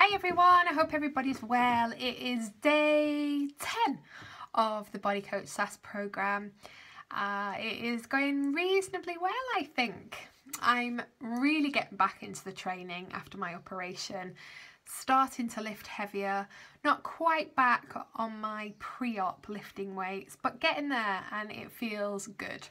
Hey everyone, I hope everybody's well. It is day 10 of the Body Coach SAS program. It is going reasonably well, I think. I'm really getting back into the training after my operation, starting to lift heavier, not quite back on my pre-op lifting weights, but getting there and it feels good.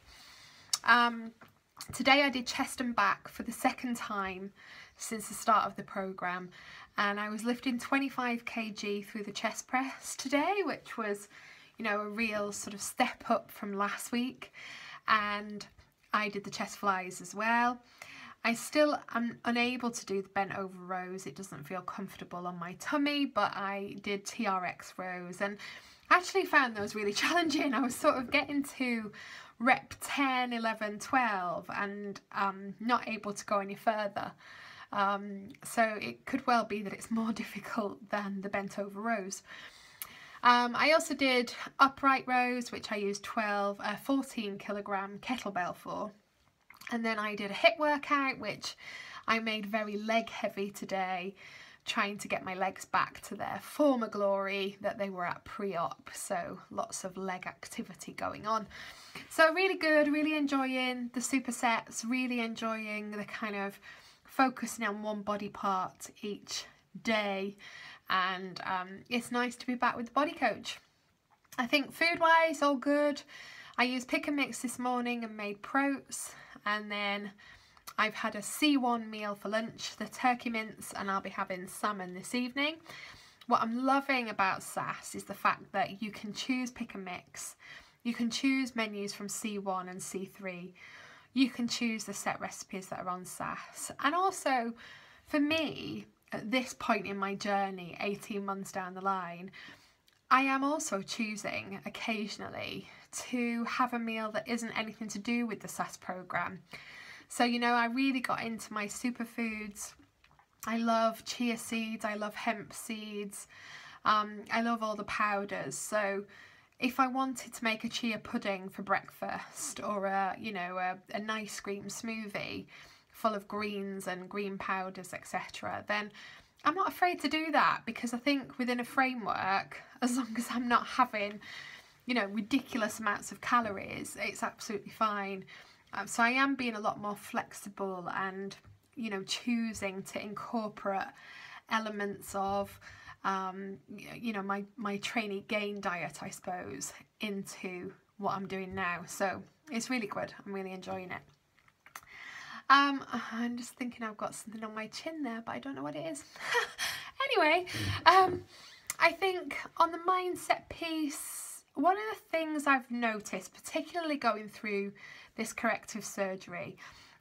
Today I did chest and back for the second time since the start of the program, and I was lifting 25 kg through the chest press today, which was, you know, a real sort of step up from last week. And I did the chest flies as well. I still am unable to do the bent over rows. It doesn't feel comfortable on my tummy, but I did TRX rows and actually found those really challenging. I was sort of getting to rep 10, 11, 12 and not able to go any further. So it could well be that it's more difficult than the bent over rows. I also did upright rows, which I used 14 kilogram kettlebell for. And then I did a hip workout, which I made very leg heavy today, trying to get my legs back to their former glory that they were at pre-op. So lots of leg activity going on. So really good, really enjoying the supersets, really enjoying the kind of focusing on one body part each day. And it's nice to be back with the Body Coach. I think food-wise, all good. I used pick and mix this morning and made protes. And then I've had a C1 meal for lunch, the turkey mince, and I'll be having salmon this evening. What I'm loving about SAS is the fact that you can choose pick and mix. You can choose menus from C1 and C3. You can choose the set recipes that are on SAS. And also, for me, at this point in my journey, 18 months down the line, I am also choosing occasionally to have a meal that isn't anything to do with the SAS program. So, you know, I really got into my superfoods. I love chia seeds, I love hemp seeds, I love all the powders. So if I wanted to make a chia pudding for breakfast or a nice green smoothie full of greens and green powders, etc., then I'm not afraid to do that, because I think within a framework, as long as I'm not having, you know, ridiculous amounts of calories, it's absolutely fine. So I am being a lot more flexible and, you know, choosing to incorporate elements of, you know, my trainee gain diet, I suppose, into what I'm doing now. So it's really good. I'm really enjoying it. I'm just thinking I've got something on my chin there, but I don't know what it is. Anyway, I think on the mindset piece, one of the things I've noticed, particularly going through this corrective surgery,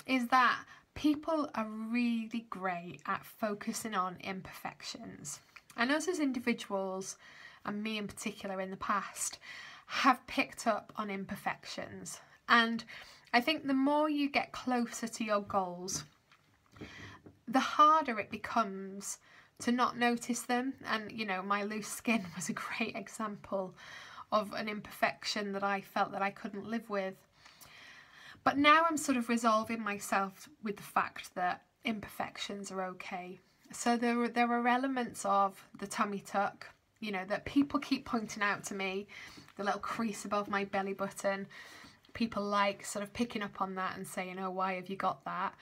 is that people are really great at focusing on imperfections. And us as individuals, and me in particular in the past, have picked up on imperfections. And I think the more you get closer to your goals, the harder it becomes to not notice them. And, you know, my loose skin was a great example of an imperfection that I felt that I couldn't live with. But now I'm sort of resolving myself with the fact that imperfections are okay. So there are elements of the tummy tuck, you know, that people keep pointing out to me, the little crease above my belly button. People like sort of picking up on that and saying, oh, why have you got that?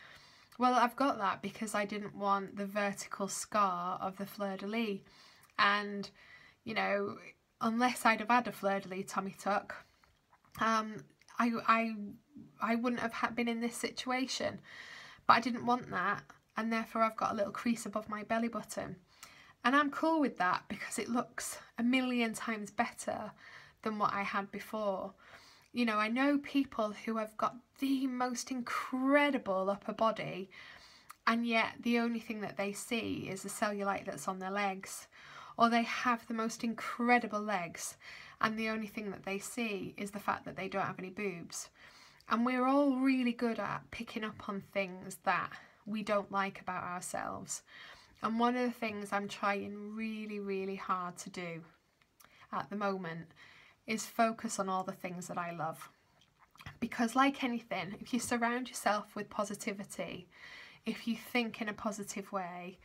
Well, I've got that because I didn't want the vertical scar of the fleur-de-lis. And, you know, unless I'd have had a fleur-de-lis tummy tuck, I wouldn't have been in this situation. But I didn't want that, and therefore I've got a little crease above my belly button. And I'm cool with that because it looks a million times better than what I had before. You know, I know people who have got the most incredible upper body, and yet the only thing that they see is the cellulite that's on their legs. Or they have the most incredible legs, and the only thing that they see is the fact that they don't have any boobs. And we're all really good at picking up on things that we don't like about ourselves. And one of the things I'm trying really, really hard to do at the moment is focus on all the things that I love. Because like anything, if you surround yourself with positivity, if you think in a positive way,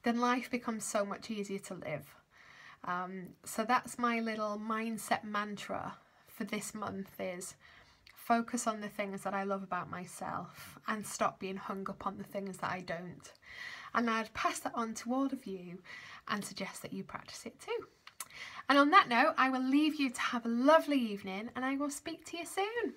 then life becomes so much easier to live. So that's my little mindset mantra for this month, is focus on the things that I love about myself and stop being hung up on the things that I don't. And I'd pass that on to all of you and suggest that you practice it too. And on that note, I will leave you to have a lovely evening, and I will speak to you soon.